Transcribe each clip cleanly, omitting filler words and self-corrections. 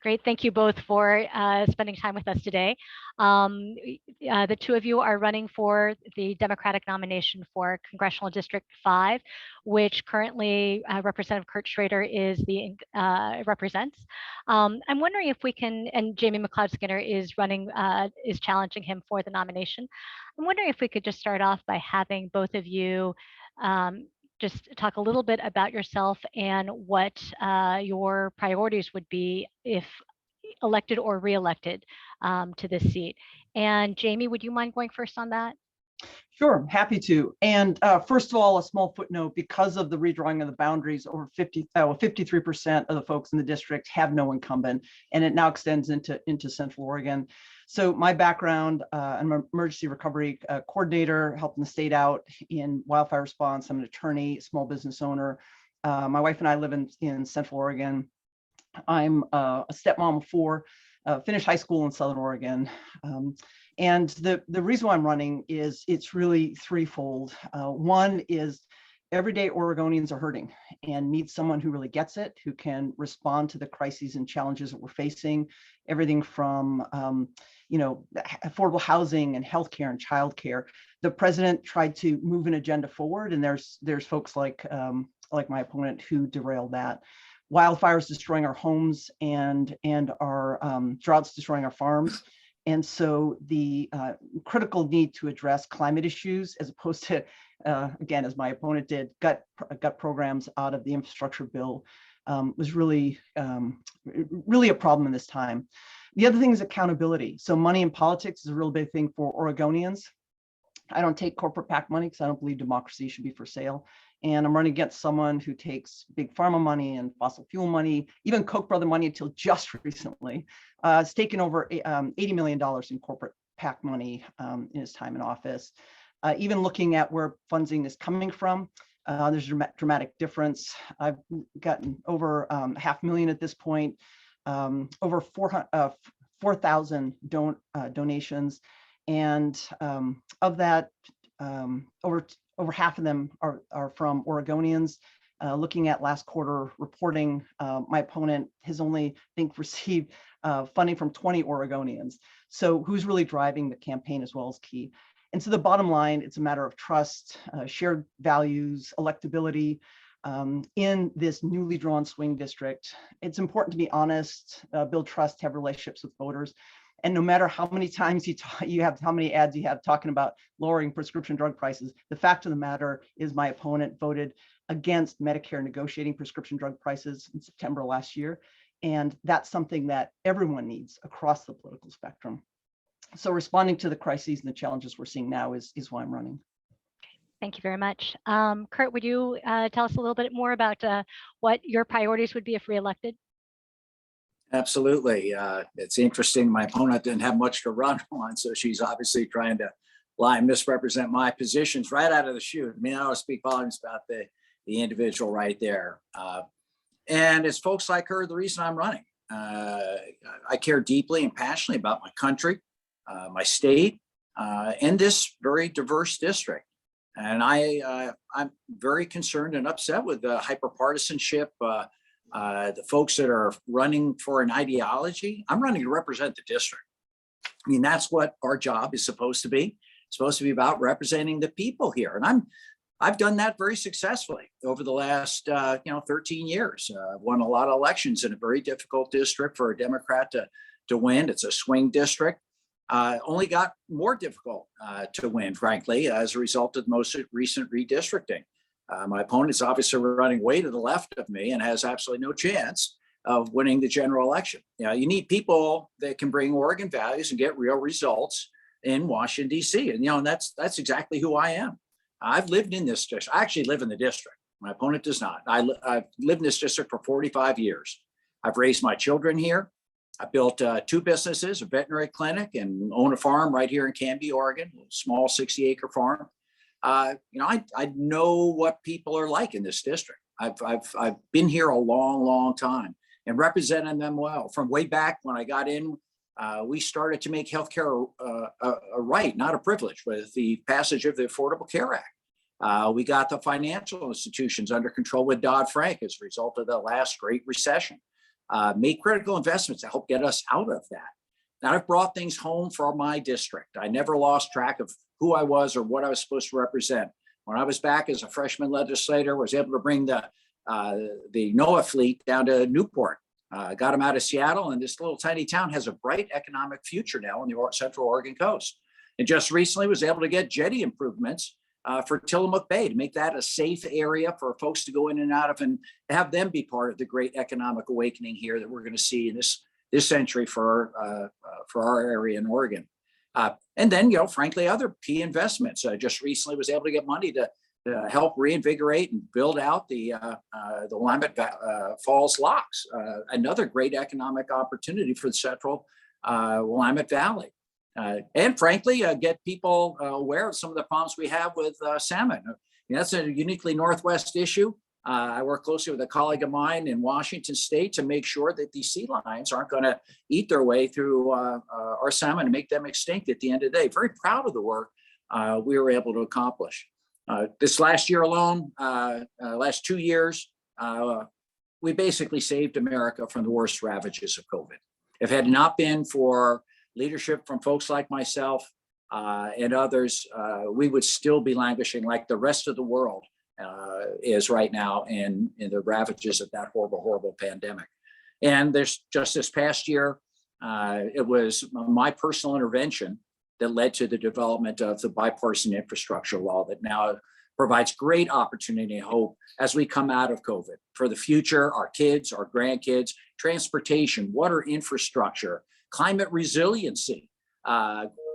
Great. Thank you both for spending time with us today. The two of you are running for the Democratic nomination for Congressional District 5, which currently Representative Kurt Schrader is the represents. I'm wondering if we can, and Jamie McLeod-Skinner is running, is challenging him for the nomination. I'm wondering if we could just start off by having both of you just talk a little bit about yourself and what your priorities would be if elected or re-elected to this seat. And Jamie, would you mind going first on that? Sure, happy to. And first of all, a small footnote: because of the redrawing of the boundaries, over 53% of the folks in the district have no incumbent, and it now extends into Central Oregon. So my background, I'm an emergency recovery coordinator, helping the state out in wildfire response. I'm an attorney, small business owner. My wife and I live in Central Oregon. I'm a stepmom of 4, finished high school in Southern Oregon. And the reason why I'm running is it's really threefold. One is everyday Oregonians are hurting and need someone who really gets it, who can respond to the crises and challenges that we're facing. Everything from affordable housing and healthcare and childcare. The president tried to move an agenda forward, and there's folks like my opponent who derailed that. Wildfires destroying our homes and our droughts destroying our farms. And so the critical need to address climate issues, as opposed to, again, as my opponent did, gut programs out of the infrastructure bill, was really a problem in this time. The other thing is accountability. So money in politics is a real big thing for Oregonians. I don't take corporate PAC money because I don't believe democracy should be for sale. And I'm running against someone who takes big pharma money and fossil fuel money, even Koch brother money until just recently. It's taken over $80 million in corporate PAC money in his time in office. Even looking at where funding is coming from, there's a dramatic difference. I've gotten over $500,000 at this point, over 4,000 donations. And of that, over half of them are from Oregonians. Looking at last quarter reporting, my opponent has only, I think, received funding from 20 Oregonians. So who's really driving the campaign as well is key. And so the bottom line, it's a matter of trust, shared values, electability in this newly drawn swing district. It's important to be honest, build trust, have relationships with voters. And no matter how many times how many ads you have talking about lowering prescription drug prices, the fact of the matter is my opponent voted against Medicare negotiating prescription drug prices in September last year. And that's something that everyone needs across the political spectrum. So responding to the crises and the challenges we're seeing now is why I'm running. Thank you very much. Kurt, would you tell us a little bit more about what your priorities would be if reelected? Absolutely. It's interesting. My opponent didn't have much to run on, so she's obviously trying to lie and misrepresent my positions right out of the chute. I mean, I don't speak volumes about the individual right there. And it's folks like her, the reason I'm running. I care deeply and passionately about my country, my state, and this very diverse district. And I'm very concerned and upset with the hyperpartisanship. The folks that are running for an ideology. I'm running to represent the district. I mean, that's what our job is supposed to be. It's supposed to be about representing the people here. And I've done that very successfully over the last 13 years. I've won a lot of elections in a very difficult district for a Democrat to win. It's a swing district. Only got more difficult to win, frankly, as a result of the most recent redistricting. My opponent is obviously running way to the left of me and has absolutely no chance of winning the general election. You need people that can bring Oregon values and get real results in Washington, D.C. And, that's exactly who I am. I've lived in this district. I actually live in the district. My opponent does not. I've lived in this district for 45 years. I've raised my children here. I built 2 businesses, a veterinary clinic, and own a farm right here in Canby, Oregon, a small 60-acre farm. I know what people are like in this district. I've been here a long time and represented them well. From way back when I got in, we started to make healthcare a right, not a privilege, with the passage of the Affordable Care Act. We got the financial institutions under control with Dodd-Frank as a result of the last great recession. made critical investments to help get us out of that. Now, I've brought things home for my district. I never lost track of who I was or what I was supposed to represent. When I was back as a freshman legislator, I was able to bring the NOAA fleet down to Newport. Got them out of Seattle, and this little tiny town has a bright economic future now on the Central Oregon coast. And just recently was able to get jetty improvements for Tillamook Bay to make that a safe area for folks to go in and out of, and have them be part of the great economic awakening here that we're going to see in this century for our area in Oregon. And then, frankly, other key investments. Just recently was able to get money to help reinvigorate and build out the Willamette Falls locks, another great economic opportunity for the central Willamette Valley. And frankly, get people aware of some of the problems we have with salmon. That's a uniquely Northwest issue. I work closely with a colleague of mine in Washington State to make sure that these sea lions aren't going to eat their way through our salmon and make them extinct at the end of the day. Very proud of the work we were able to accomplish. This last year alone, last 2 years, we basically saved America from the worst ravages of COVID. If it had not been for leadership from folks like myself and others, we would still be languishing like the rest of the world is right now in the ravages of that horrible, horrible pandemic. And there's just this past year, it was my personal intervention that led to the development of the bipartisan infrastructure law that now provides great opportunity and hope as we come out of COVID for the future, our kids, our grandkids, transportation, water infrastructure, climate resiliency,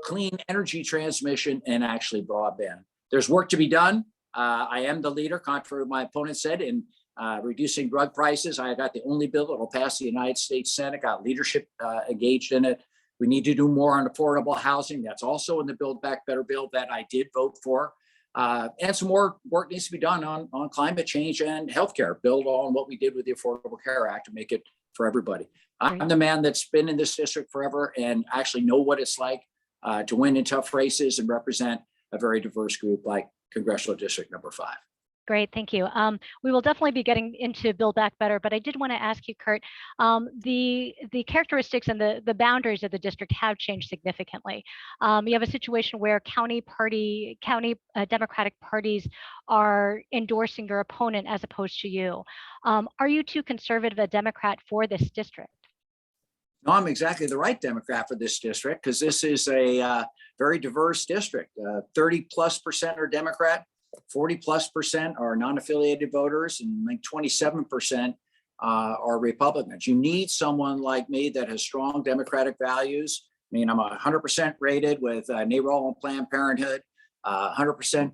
clean energy transmission, and actually broadband. There's work to be done. I am the leader, contrary to what my opponent said, in reducing drug prices. I got the only bill that will pass the United States Senate, got leadership engaged in it. We need to do more on affordable housing. That's also in the Build Back Better bill that I did vote for. And some more work needs to be done on climate change and healthcare, build on what we did with the Affordable Care Act to make it for everybody. I'm the man that's been in this district forever and actually know what it's like to win in tough races and represent a very diverse group like Congressional District number 5. Great, thank you. We will definitely be getting into Build Back Better, but I did want to ask you, Kurt, the characteristics and the boundaries of the district have changed significantly. You have a situation where county Democratic parties are endorsing your opponent as opposed to you. Are you too conservative a Democrat for this district? No, I'm exactly the right Democrat for this district because this is a very diverse district. 30+% are Democrat. 40+% are non-affiliated voters, and like 27% are Republicans. You need someone like me that has strong Democratic values. I mean, I'm 100% rated with NARAL and Planned Parenthood, 100%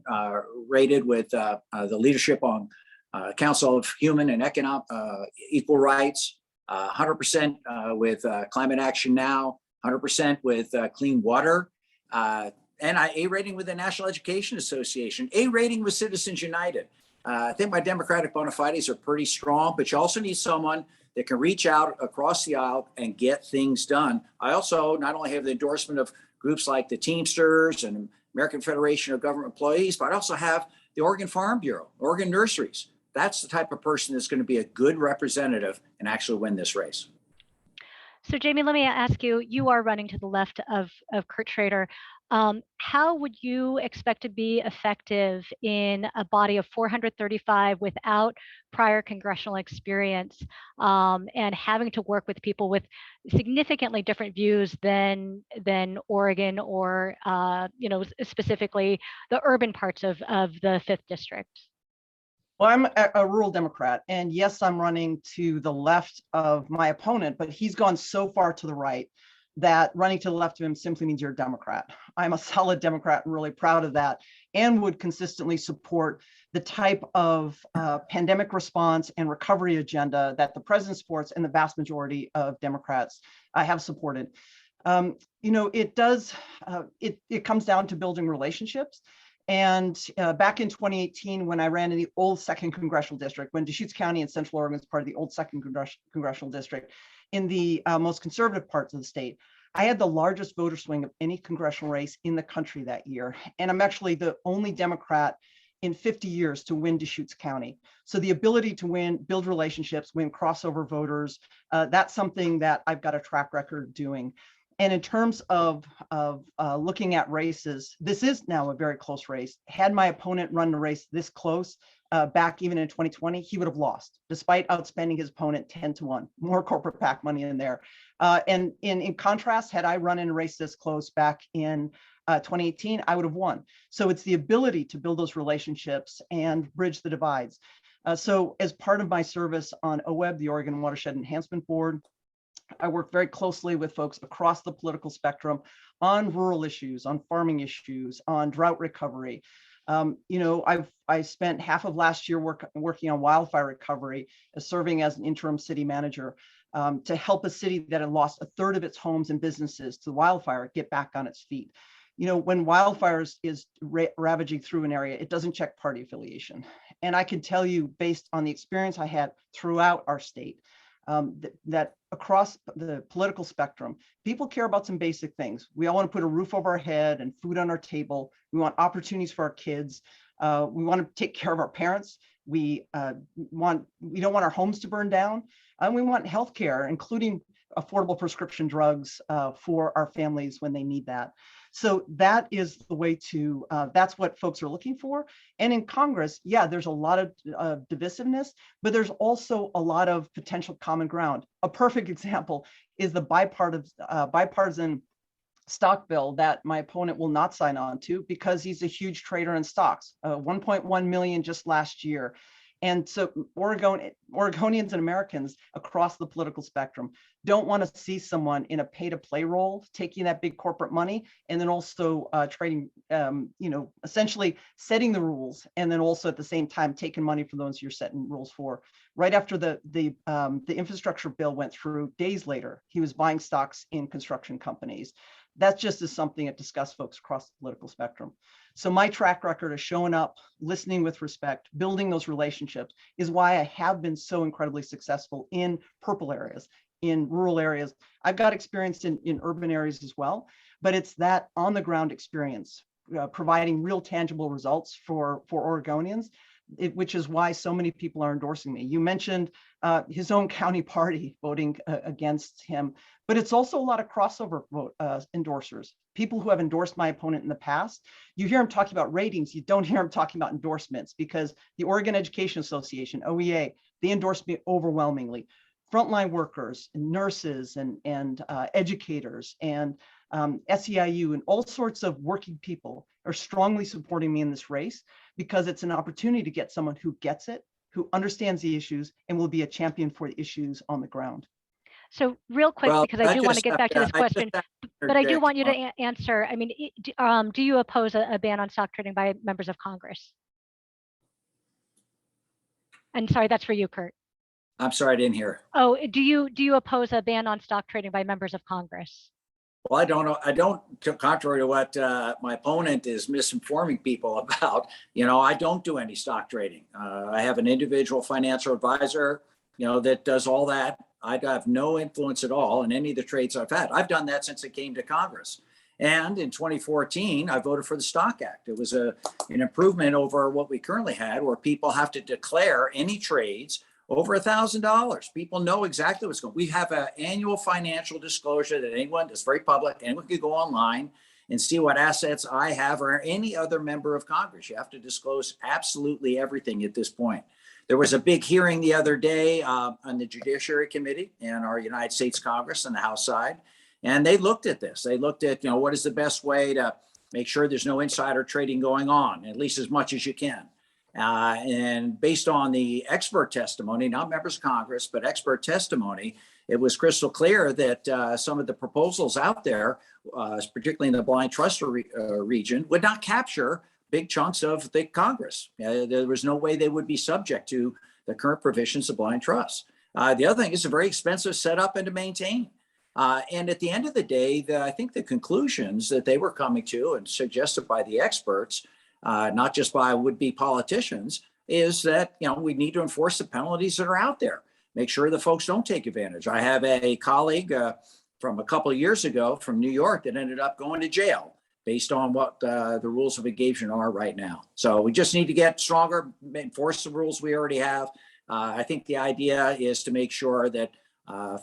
rated with the leadership on Council of Human and Economic Equal Rights, 100% with Climate Action Now, 100% with Clean Water. And A rating with the National Education Association, A rating with Citizens United. I think my Democratic bona fides are pretty strong, but you also need someone that can reach out across the aisle and get things done. I also not only have the endorsement of groups like the Teamsters and American Federation of Government Employees, but I also have the Oregon Farm Bureau, Oregon Nurseries. That's the type of person that's going to be a good representative and actually win this race. So Jamie, let me ask you, you are running to the left of Kurt Schrader. How would you expect to be effective in a body of 435 without prior congressional experience and having to work with people with significantly different views than Oregon or specifically the urban parts of the 5th district? Well, I'm a rural Democrat, and yes, I'm running to the left of my opponent, but he's gone so far to the right that running to the left of him simply means you're a Democrat. I'm a solid Democrat and really proud of that, and would consistently support the type of pandemic response and recovery agenda that the president supports and the vast majority of Democrats have supported. It comes down to building relationships. And back in 2018, when I ran in the old 2nd Congressional District, when Deschutes County in Central Oregon was part of the old 2nd Congressional District, in the most conservative parts of the state, I had the largest voter swing of any congressional race in the country that year. And I'm actually the only Democrat in 50 years to win Deschutes County. So the ability to win, build relationships, win crossover voters, that's something that I've got a track record doing. And in terms of looking at races, this is now a very close race. Had my opponent run the race this close back even in 2020, he would have lost, despite outspending his opponent 10-1, more corporate PAC money in there. And in contrast, had I run in a race this close back in 2018, I would have won. So it's the ability to build those relationships and bridge the divides. So as part of my service on OWEB, the Oregon Watershed Enhancement Board, I work very closely with folks across the political spectrum on rural issues, on farming issues, on drought recovery. I spent half of last year working on wildfire recovery, serving as an interim city manager to help a city that had lost a third of its homes and businesses to the wildfire get back on its feet. When wildfires is ravaging through an area, it doesn't check party affiliation. And I can tell you, based on the experience I had throughout our state, that across the political spectrum, people care about some basic things. We all want to put a roof over our head and food on our table. We want opportunities for our kids. We want to take care of our parents. We don't want our homes to burn down. And we want healthcare, including affordable prescription drugs for our families when they need that. So that is the way to, that's what folks are looking for. And in Congress, yeah, there's a lot of divisiveness, but there's also a lot of potential common ground. A perfect example is the bipartisan stock bill that my opponent will not sign on to because he's a huge trader in stocks, 1.1 million just last year. And so Oregonians and Americans across the political spectrum don't want to see someone in a pay-to-play role taking that big corporate money and then also trading, essentially setting the rules, and then also at the same time taking money from those you're setting rules for. Right after the infrastructure bill went through, days later, he was buying stocks in construction companies. That just is something that disgusts folks across the political spectrum. So my track record of showing up, listening with respect, building those relationships is why I have been so incredibly successful in purple areas, in rural areas. I've got experience in urban areas as well, but it's that on the ground experience, providing real tangible results for Oregonians, which is why so many people are endorsing me. You mentioned his own county party voting against him, but it's also a lot of crossover endorsers, people who have endorsed my opponent in the past. You hear him talking about ratings, you don't hear him talking about endorsements, because the Oregon Education Association, OEA, they endorsed me overwhelmingly. Frontline workers, and nurses, and educators, and SEIU, and all sorts of working people are strongly supporting me in this race, because it's an opportunity to get someone who gets it, who understands the issues, and will be a champion for the issues on the ground. So real quick, because I do want to get back to this question, but I do want you to answer. I mean, do you oppose a ban on stock trading by members of Congress? And sorry, that's for you, Kurt. I'm sorry, I didn't hear. Oh, do you oppose a ban on stock trading by members of Congress? Well, I don't know. I don't, contrary to what my opponent is misinforming people about, I don't do any stock trading. I have an individual financial advisor, that does all that. I have no influence at all in any of the trades I've had. I've done that since it came to Congress. And in 2014, I voted for the Stock Act. It was an improvement over what we currently had, where people have to declare any trades over $1,000. People know exactly what's going on. We have an annual financial disclosure that anyone, it's very public, anyone can go online and see what assets I have or any other member of Congress. You have to disclose absolutely everything at this point. There was a big hearing the other day on the Judiciary Committee in our United States Congress on the House side, and they looked at this. They looked at, what is the best way to make sure there's no insider trading going on, at least as much as you can. And based on the expert testimony, not members of Congress, but expert testimony, it was crystal clear that some of the proposals out there, particularly in the blind trust region, would not capture big chunks of the Congress. There was no way they would be subject to the current provisions of blind trust. The other thing is a very expensive setup and to maintain. And at the end of the day, I think the conclusions that they were coming to and suggested by the experts, not just by would-be politicians, is that we need to enforce the penalties that are out there. Make sure the folks don't take advantage. I have a colleague from a couple of years ago from New York that ended up going to jail based on what the rules of engagement are right now. So we just need to get stronger, enforce the rules we already have. I think the idea is to make sure that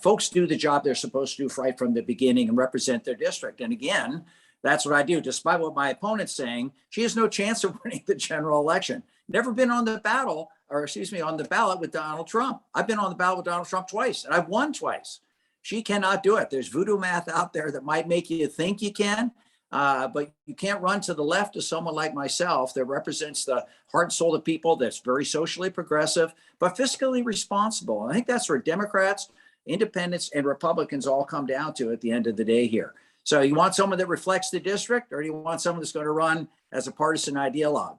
folks do the job they're supposed to do right from the beginning and represent their district. And again, that's what I do. Despite what my opponent's saying, she has no chance of winning the general election. Never been on the on the ballot with Donald Trump. I've been on the ballot with Donald Trump twice, and I've won twice. She cannot do it. There's voodoo math out there that might make you think you can, but you can't run to the left of someone like myself that represents the heart and soul of people, that's very socially progressive, but fiscally responsible. And I think that's where Democrats, independents, and Republicans all come down to at the end of the day here. So you want someone that reflects the district, or do you want someone that's going to run as a partisan ideologue?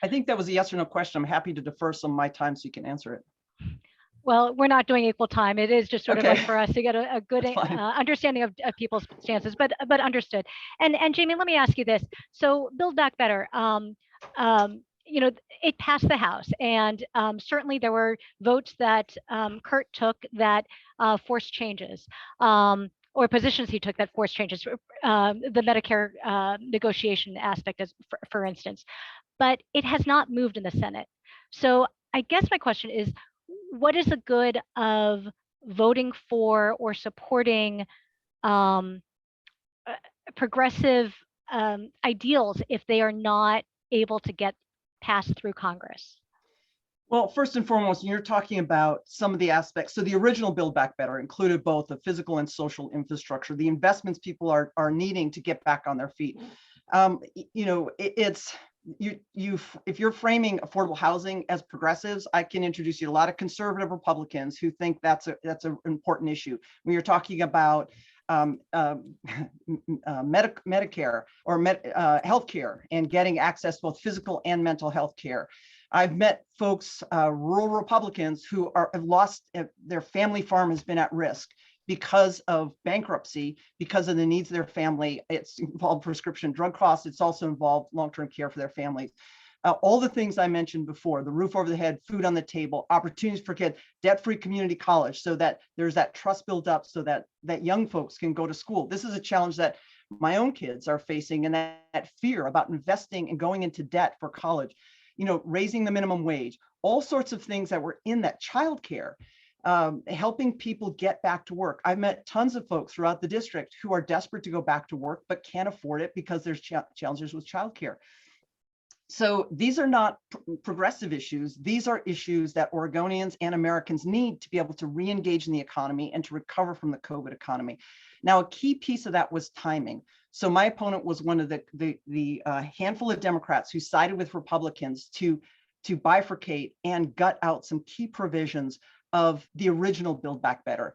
I think that was a yes or no question. I'm happy to defer some of my time so you can answer it. Well, we're not doing equal time. It is just sort of Okay. like for us to get a good understanding of people's stances, but understood. And Jamie, let me ask you this. So Build Back Better, you know, it passed the House, and certainly there were votes that Kurt took that forced changes. Or positions he took that forced changes, the Medicare negotiation aspect, as for instance, but it has not moved in the Senate. So I guess my question is, what is the good of voting for or supporting progressive ideals if they are not able to get passed through Congress? Well, first and foremost, you're talking about some of the aspects. So the original Build Back Better included both the physical and social infrastructure, the investments people are needing to get back on their feet. You know, if you're framing affordable housing as progressives, I can introduce you to a lot of conservative Republicans who think that's an important issue. When you're talking about Medicare or healthcare and getting access to both physical and mental health care. I've met folks, rural Republicans who have lost their family farm has been at risk because of bankruptcy, because of the needs of their family. It's involved prescription drug costs. It's also involved long-term care for their families. All the things I mentioned before, the roof over the head, food on the table, opportunities for kids, debt-free community college, so that there's that trust built up so that young folks can go to school. This is a challenge that my own kids are facing, and that fear about investing and going into debt for college. You know, raising the minimum wage, all sorts of things that were in that childcare, helping people get back to work. I've met tons of folks throughout the district who are desperate to go back to work, but can't afford it because there's challenges with childcare. So these are not progressive issues. These are issues that Oregonians and Americans need to be able to re-engage in the economy and to recover from the COVID economy. Now, a key piece of that was timing. So my opponent was one of the handful of Democrats who sided with Republicans to bifurcate and gut out some key provisions of the original Build Back Better.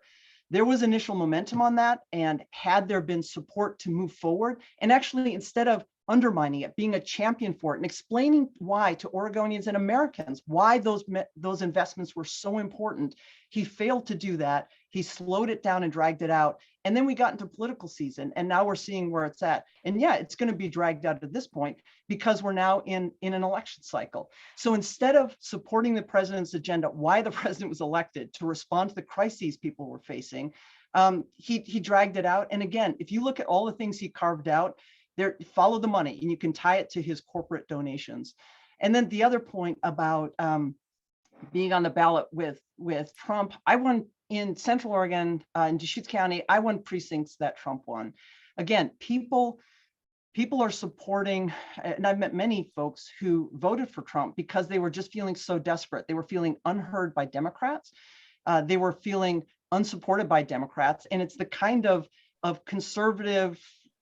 There was initial momentum on that, and had there been support to move forward, and actually instead of undermining it, being a champion for it, and explaining why to Oregonians and Americans why those investments were so important, he failed to do that. He slowed it down and dragged it out. And then we got into political season, and now we're seeing where it's at. And yeah, it's going to be dragged out at this point because we're now in an election cycle. So instead of supporting the president's agenda, why the president was elected to respond to the crises people were facing, he dragged it out. And again, if you look at all the things he carved out, there, follow the money, and you can tie it to his corporate donations. And then the other point about being on the ballot with Trump, I won in Central Oregon, in Deschutes County. I won precincts that Trump won. Again, people are supporting, and I've met many folks who voted for Trump because they were just feeling so desperate. They were feeling unheard by Democrats. They were feeling unsupported by Democrats. And it's the kind of conservative,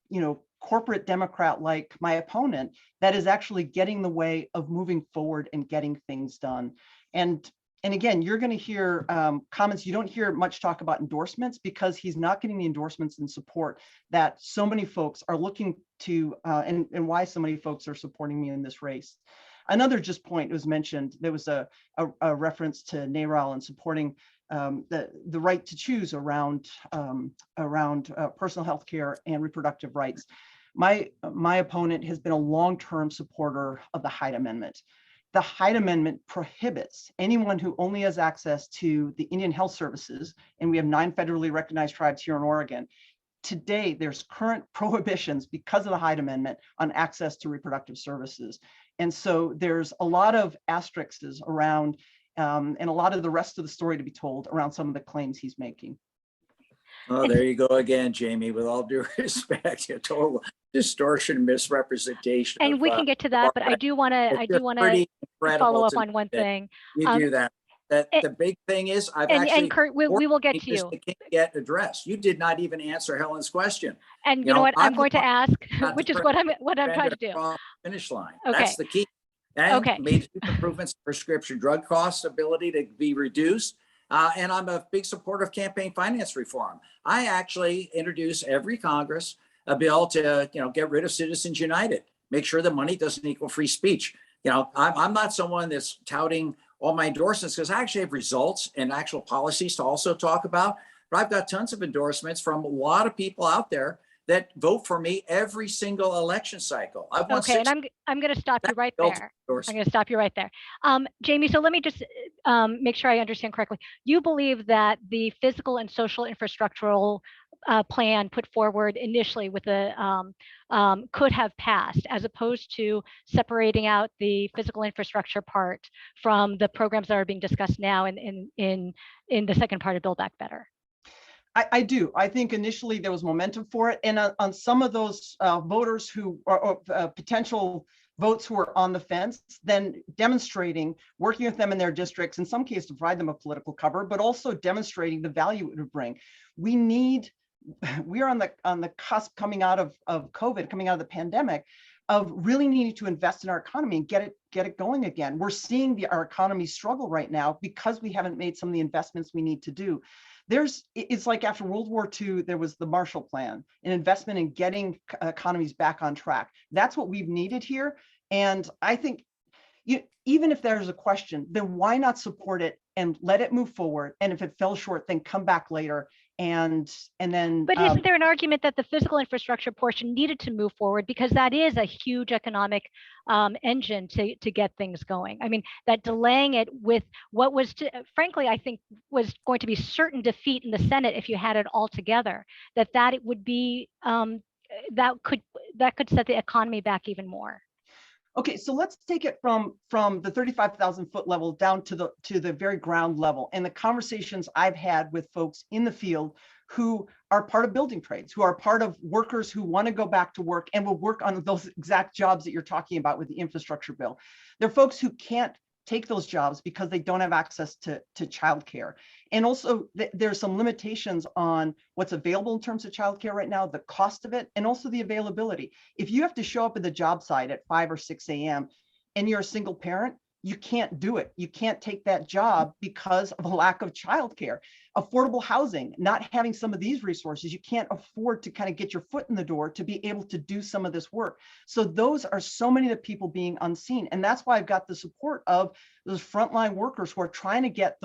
you know, corporate Democrat like my opponent that is actually getting in the way of moving forward and getting things done. And again, you're going to hear comments. You don't hear much talk about endorsements because he's not getting the endorsements and support that so many folks are looking to, and why so many folks are supporting me in this race. Another just point was mentioned, there was a reference to NARAL and supporting the right to choose around personal health care and reproductive rights. My opponent has been a long-term supporter of the Hyde Amendment. The Hyde Amendment prohibits anyone who only has access to the Indian Health Services, and we have 9 federally recognized tribes here in Oregon, today there's current prohibitions because of the Hyde Amendment on access to reproductive services. And so there's a lot of asterisks around and a lot of the rest of the story to be told around some of the claims he's making. Oh, there you go again, Jamie, with all due respect, a total distortion, misrepresentation. And we can get to that, but I do want to follow up on one thing. You do that. The big thing is, and Kurt, we will get to you. Can't get addressed. You did not even answer Helen's question. And you know what I'm going to ask, which is what I'm trying to do. Finish line. Okay. That's the key. And made improvements in prescription drug costs, ability to be reduced. And I'm a big supporter of campaign finance reform. I actually introduce every Congress a bill to, get rid of Citizens United, make sure the money doesn't equal free speech. I'm not someone that's touting all my endorsements because I actually have results and actual policies to also talk about. But I've got tons of endorsements from a lot of people out there that vote for me every single election cycle. Okay, and I'm going to stop you right there. I'm going to stop you right there. Jamie, so let me just make sure I understand correctly. You believe that the physical and social infrastructural plan put forward initially with the could have passed, as opposed to separating out the physical infrastructure part from the programs that are being discussed now in the second part of Build Back Better. I do. I think initially there was momentum for it. And on some of those voters who are potential votes who are on the fence, then demonstrating, working with them in their districts, in some cases to provide them a political cover, but also demonstrating the value it would bring. We are on the cusp coming out of COVID, coming out of the pandemic, of really needing to invest in our economy and get it going again. We're seeing our economy struggle right now because we haven't made some of the investments we need to do. It's like after World War II, there was the Marshall Plan, an investment in getting economies back on track. That's what we've needed here. And I think even if there's a question, then why not support it and let it move forward? And if it fell short, then come back later and then. But isn't there an argument that the physical infrastructure portion needed to move forward because that is a huge economic engine to get things going? I mean, that delaying it with what was, frankly, I think was going to be certain defeat in the Senate if you had it all together, that it would be, that could set the economy back even more. Okay, so let's take it from the 35,000 foot level down to the very ground level, and the conversations I've had with folks in the field who are part of building trades, who are part of workers who want to go back to work and will work on those exact jobs that you're talking about with the infrastructure bill. They're folks who can't take those jobs because they don't have access to childcare. And also there's some limitations on what's available in terms of childcare right now, the cost of it, and also the availability. If you have to show up at the job site at 5 or 6 a.m. and you're a single parent, you can't do it. You can't take that job because of a lack of childcare. Affordable housing, not having some of these resources, you can't afford to kind of get your foot in the door to be able to do some of this work. So those are so many of the people being unseen. And that's why I've got the support of those frontline workers who are trying to get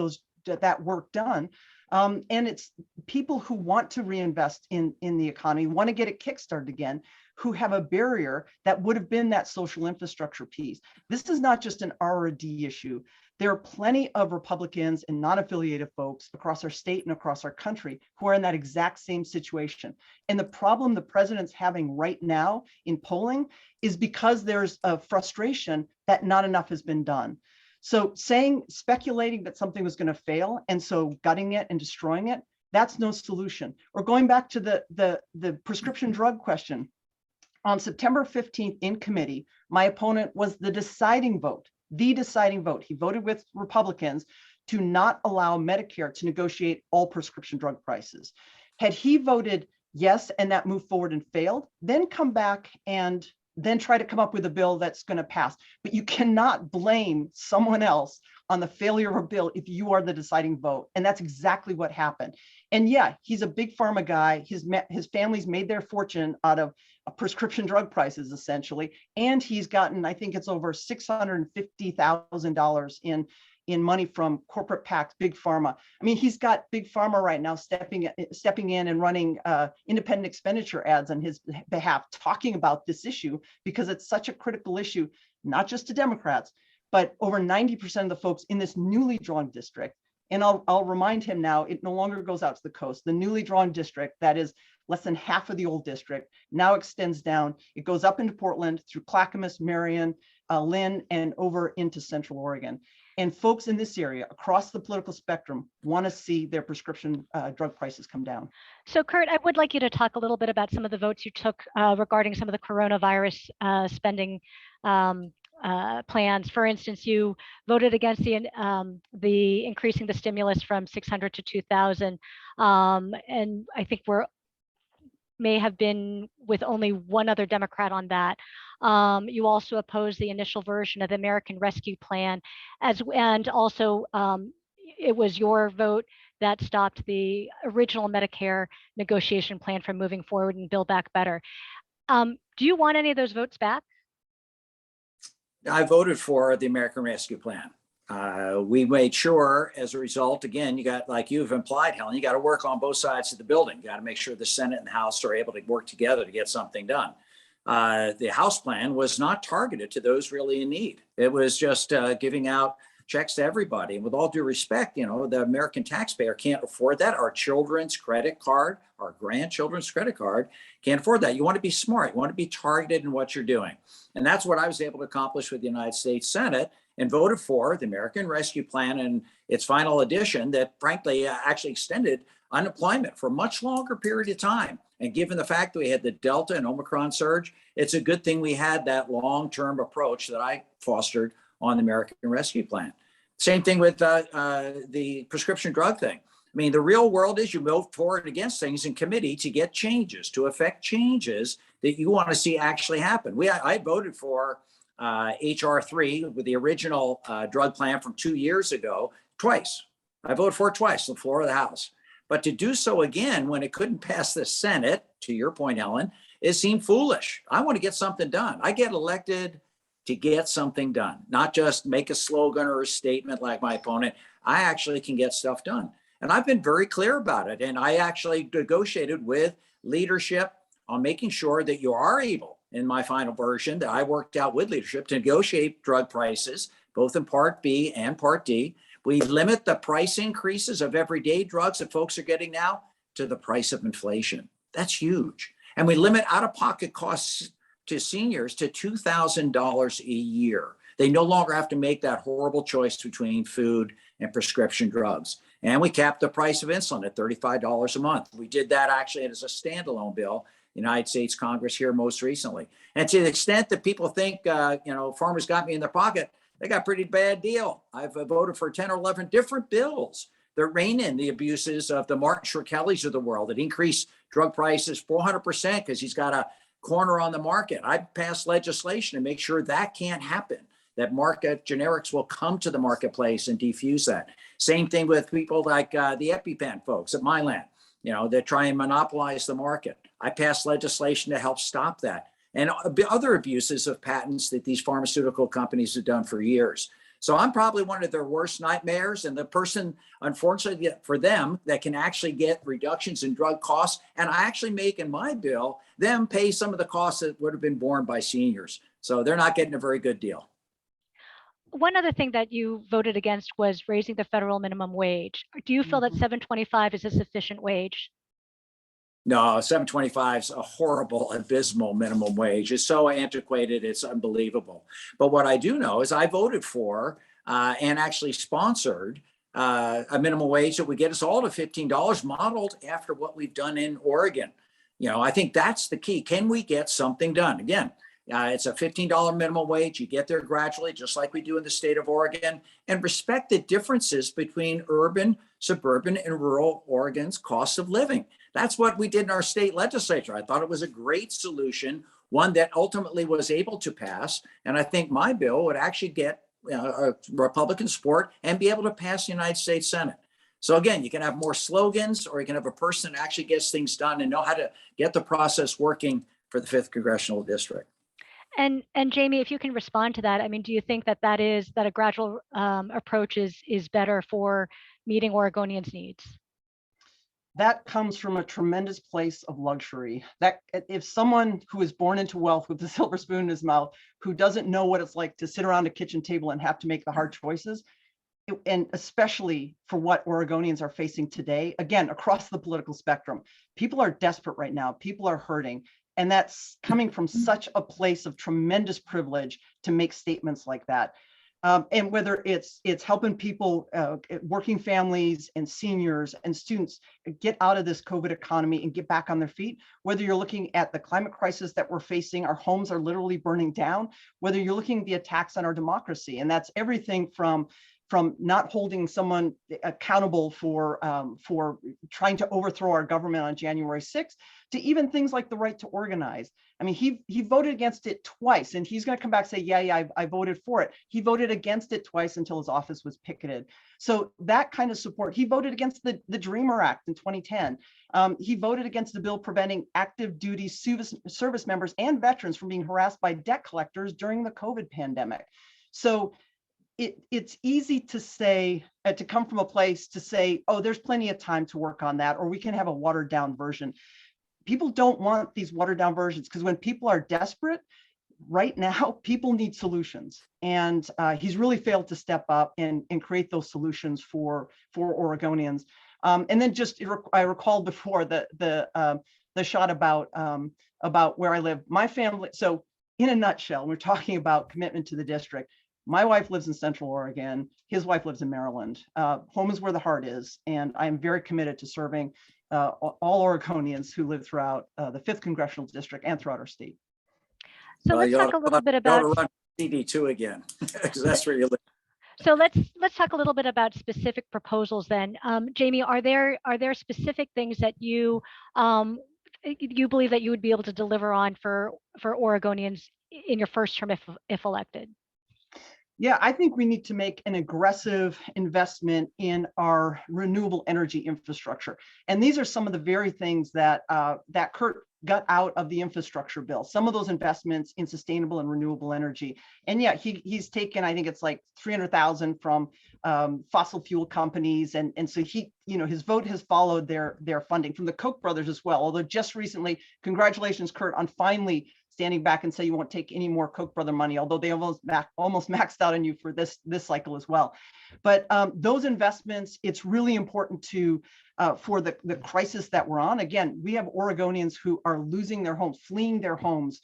that work done. And it's people who want to reinvest in the economy, want to get it kickstarted again, who have a barrier that would have been that social infrastructure piece. This is not just an R or a D issue. There are plenty of Republicans and non-affiliated folks across our state and across our country who are in that exact same situation. And the problem the president's having right now in polling is because there's a frustration that not enough has been done. So speculating that something was going to fail and so gutting it and destroying it, that's no solution. Or going back to the prescription drug question. On September 15th in committee, my opponent was the deciding vote. He voted with Republicans to not allow Medicare to negotiate all prescription drug prices. Had he voted yes and that moved forward and failed, then come back and then try to come up with a bill that's going to pass. But you cannot blame someone else on the failure of a bill if you are the deciding vote. And that's exactly what happened. And yeah, he's a big pharma guy. His family's made their fortune out of prescription drug prices, essentially. And he's gotten, I think it's over $650,000 in money from corporate PACs, big pharma. I mean, he's got big pharma right now stepping in and running independent expenditure ads on his behalf, talking about this issue because it's such a critical issue, not just to Democrats, but over 90% of the folks in this newly drawn district. And I'll remind him now, it no longer goes out to the coast. The newly drawn district, that is less than half of the old district, now extends down. It goes up into Portland through Clackamas, Marion, Lynn, and over into Central Oregon. And folks in this area across the political spectrum want to see their prescription drug prices come down. So Kurt, I would like you to talk a little bit about some of the votes you took regarding some of the coronavirus spending plans. For instance, you voted against the increasing the stimulus from 600 to 2,000, and I think may have been with only one other Democrat on that. You also opposed the initial version of the American Rescue Plan, and also it was your vote that stopped the original Medicare negotiation plan from moving forward and Build Back Better. Do you want any of those votes back? I voted for the American Rescue Plan. We made sure as a result, again, you got, like you've implied, Helen, you got to work on both sides of the building. You got to make sure the Senate and the House are able to work together to get something done. The House plan was not targeted to those really in need. It was just giving out checks to everybody. And with all due respect, you know, the American taxpayer can't afford that. Our children's credit card, our grandchildren's credit card can't afford that. You want to be smart. You want to be targeted in what you're doing. And that's what I was able to accomplish with the United States Senate, and voted for the American Rescue Plan and its final edition that frankly actually extended unemployment for a much longer period of time. And given the fact that we had the Delta and Omicron surge, it's a good thing we had that long-term approach that I fostered on the American Rescue Plan. Same thing with the prescription drug thing. I mean, the real world is you move forward against things in committee to get changes, to affect changes that you want to see actually happen. I voted for HR 3 with the original drug plan from 2 years ago twice. I voted for it twice on the floor of the House. But to do so again when it couldn't pass the Senate, to your point, Helen, it seemed foolish. I want to get something done. I get elected to get something done, not just make a slogan or a statement like my opponent. I actually can get stuff done. And I've been very clear about it. And I actually negotiated with leadership on making sure that you are able, in my final version that I worked out with leadership, to negotiate drug prices, both in Part B and Part D. We limit the price increases of everyday drugs that folks are getting now to the price of inflation. That's huge. And we limit out-of-pocket costs to seniors to $2,000 a year. They no longer have to make that horrible choice between food and prescription drugs. And we capped the price of insulin at $35 a month. We did that actually as a standalone bill, United States Congress here most recently. And to the extent that people think, farmers got me in their pocket, they got a pretty bad deal. I've voted for 10 or 11 different bills that rein in the abuses of the Martin Shkreli's of the world that increase drug prices 400% because he's got a corner on the market. I passed legislation to make sure that can't happen, that market generics will come to the marketplace and defuse that. Same thing with people like the EpiPen folks at Mylan, that try and monopolize the market. I passed legislation to help stop that. And other abuses of patents that these pharmaceutical companies have done for years. So I'm probably one of their worst nightmares, and the person, unfortunately for them, that can actually get reductions in drug costs. And I actually make in my bill them pay some of the costs that would have been borne by seniors. So they're not getting a very good deal. One other thing that you voted against was raising the federal minimum wage. Do you feel that $7.25 is a sufficient wage? No, $7.25 is a horrible, abysmal minimum wage. It's so antiquated, it's unbelievable. But what I do know is I voted for and actually sponsored a minimum wage that would get us all to $15, modeled after what we've done in Oregon. I think that's the key. Can we get something done? Again, it's a $15 minimum wage. You get there gradually, just like we do in the state of Oregon, and respect the differences between urban, suburban, and rural Oregon's cost of living. That's what we did in our state legislature. I thought it was a great solution, one that ultimately was able to pass. And I think my bill would actually get Republican support and be able to pass the United States Senate. So again, you can have more slogans, or you can have a person that actually gets things done and know how to get the process working for the 5th Congressional District. And Jamie, if you can respond to that, I mean, do you think that a gradual approach is better for meeting Oregonians' needs? That comes from a tremendous place of luxury. That if someone who is born into wealth with a silver spoon in his mouth, who doesn't know what it's like to sit around a kitchen table and have to make the hard choices, and especially for what Oregonians are facing today, again, across the political spectrum, people are desperate right now. People are hurting. And that's coming from such a place of tremendous privilege to make statements like that. And whether it's helping people, working families and seniors and students get out of this COVID economy and get back on their feet, whether you're looking at the climate crisis that we're facing, our homes are literally burning down, whether you're looking at the attacks on our democracy, and that's everything from not holding someone accountable for trying to overthrow our government on January 6th, to even things like the right to organize. I mean, he voted against it twice, and he's going to come back and say, yeah, I voted for it. He voted against it twice until his office was picketed. So that kind of support. He voted against the Dreamer Act in 2010. He voted against the bill preventing active duty service members and veterans from being harassed by debt collectors during the COVID pandemic. So it's easy to say, to come from a place to say, oh, there's plenty of time to work on that, or we can have a watered down version. People don't want these watered down versions, because when people are desperate right now, people need solutions. And he's really failed to step up and create those solutions for Oregonians. And then just, I recalled before the shot about where I live, my family. So in a nutshell, we're talking about commitment to the district. My wife lives in Central Oregon. His wife lives in Maryland. Home is where the heart is. And I'm very committed to serving all Oregonians who live throughout the 5th Congressional District and throughout our state. So let's talk a little bit about CD2 again, because that's where you live. So let's talk a little bit about specific proposals then. Jamie, are there specific things that you believe that you would be able to deliver on for Oregonians in your first term if elected? Yeah, I think we need to make an aggressive investment in our renewable energy infrastructure. And these are some of the very things that Kurt got out of the infrastructure bill, some of those investments in sustainable and renewable energy. And yeah, he's taken, I think it's like 300,000 from fossil fuel companies. And so his vote has followed their funding from the Koch brothers as well. Although just recently, congratulations, Kurt, on finally standing back and say you won't take any more Koch brother money, although they almost maxed out on you for this cycle as well. But those investments, it's really important to for the crisis that we're on. Again, we have Oregonians who are losing their homes, fleeing their homes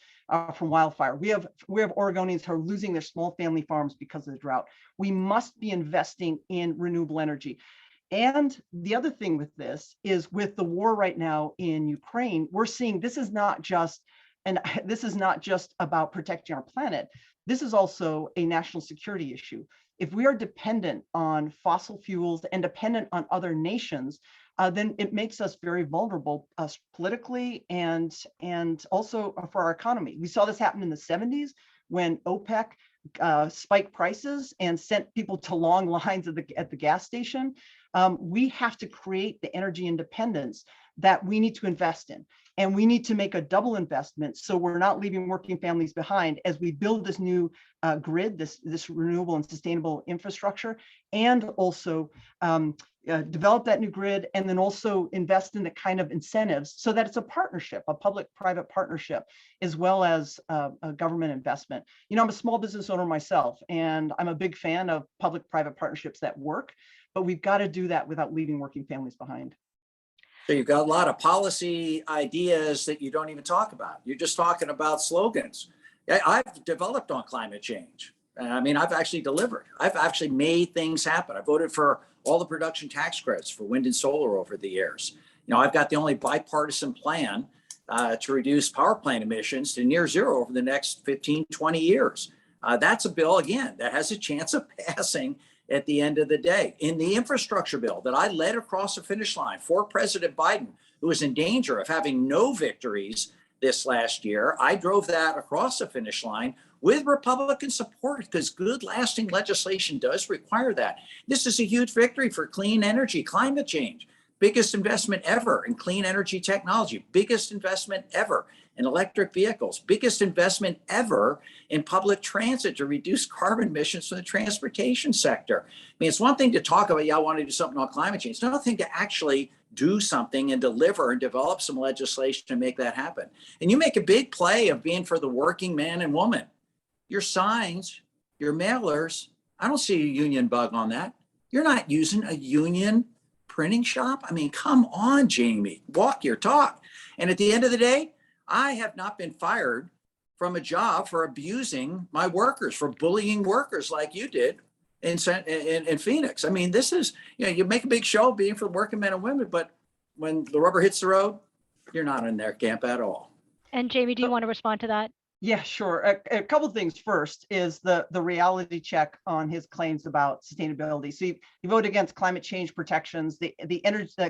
from wildfire. We have Oregonians who are losing their small family farms because of the drought. We must be investing in renewable energy. And the other thing with this is, with the war right now in Ukraine, we're seeing this is not just about protecting our planet. This is also a national security issue. If we are dependent on fossil fuels and dependent on other nations, then it makes us very vulnerable politically and also for our economy. We saw this happen in the 70s when OPEC spiked prices and sent people to long lines at the gas station. We have to create the energy independence that we need to invest in. And we need to make a double investment so we're not leaving working families behind as we build this new grid, this renewable and sustainable infrastructure, and also develop that new grid, and then also invest in the kind of incentives so that it's a partnership, a public-private partnership, as well as a government investment. I'm a small business owner myself, and I'm a big fan of public-private partnerships that work, but we've got to do that without leaving working families behind. So you've got a lot of policy ideas that you don't even talk about. You're just talking about slogans. I've developed on climate change. I mean, I've actually delivered. I've actually made things happen. I voted for all the production tax credits for wind and solar over the years. I've got the only bipartisan plan to reduce power plant emissions to near zero over the next 15, 20 years. That's a bill, again, that has a chance of passing at the end of the day. In the infrastructure bill that I led across the finish line for President Biden, who was in danger of having no victories this last year, I drove that across the finish line with Republican support, because good lasting legislation does require that. This is a huge victory for clean energy, climate change. Biggest investment ever in clean energy technology, biggest investment ever in electric vehicles, biggest investment ever in public transit to reduce carbon emissions from the transportation sector. I mean, it's one thing to talk about, I want to do something on climate change. It's another thing to actually do something and deliver and develop some legislation to make that happen. And you make a big play of being for the working man and woman. Your signs, your mailers, I don't see a union bug on that. You're not using a union printing shop. I mean, come on, Jamie, walk your talk. And at the end of the day, I have not been fired from a job for abusing my workers, for bullying workers like you did in Phoenix. I mean, this is, you make a big show being for working men and women, but when the rubber hits the road, you're not in their camp at all. And Jamie, do you want to respond to that? Yeah, sure. A couple of things. First is the reality check on his claims about sustainability. So he voted against climate change protections, the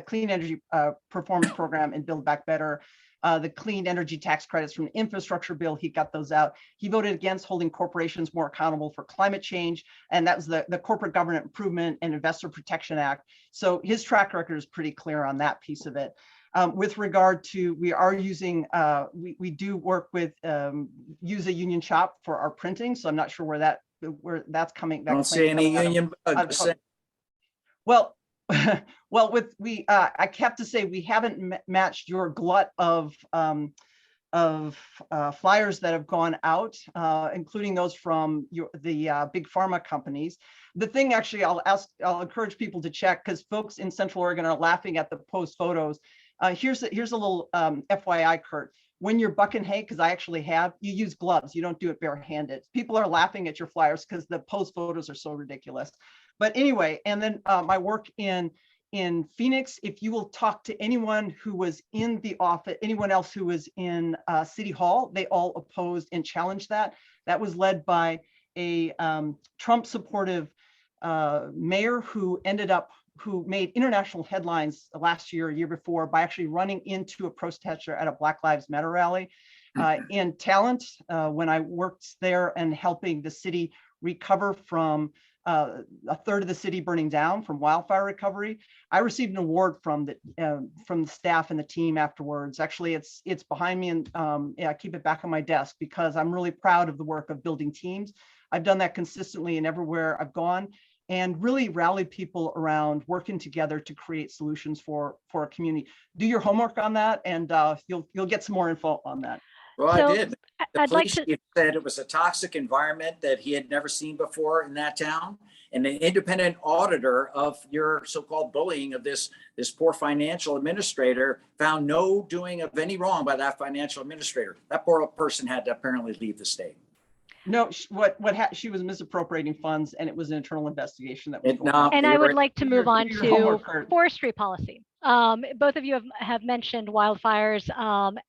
clean energy performance program and Build Back Better, the clean energy tax credits from the infrastructure bill. He got those out. He voted against holding corporations more accountable for climate change, and that was the Corporate Governance Improvement and Investor Protection Act. So his track record is pretty clear on that piece of it. With regard to, we are using, we do work with, use a union shop for our printing. So I'm not sure where that's coming. I don't see any union bugs. Well, well, I have to say, we haven't matched your glut of flyers that have gone out, including those from the big pharma companies. The thing, actually, I'll encourage people to check, because folks in Central Oregon are laughing at the post photos. Here's a little FYI, Kurt. When you're bucking hay, because I actually have, you use gloves. You don't do it barehanded. People are laughing at your flyers because the post photos are so ridiculous. But anyway, and then my work in Phoenix, if you will talk to anyone who was in the office, anyone else who was in City Hall, they all opposed and challenged that. That was led by a Trump supportive mayor who made international headlines last year, year before, by actually running into a protester at a Black Lives Matter rally. In Talent, when I worked there and helping the city recover from a third of the city burning down from wildfire recovery, I received an award from the staff and the team afterwards. Actually, it's behind me, and I keep it back on my desk, because I'm really proud of the work of building teams. I've done that consistently and everywhere I've gone, and really rallied people around working together to create solutions for a community. Do your homework on that, and you'll get some more info on that. Well, So, I did. The I'd like police to- chief said it was a toxic environment that he had never seen before in that town. And an independent auditor of your so-called bullying of this poor financial administrator found no doing of any wrong by that financial administrator. That poor person had to apparently leave the state. No, she was misappropriating funds, and it was an internal investigation that was going on. And I would like to move on your to homework, forestry policy. Both of you have mentioned wildfires,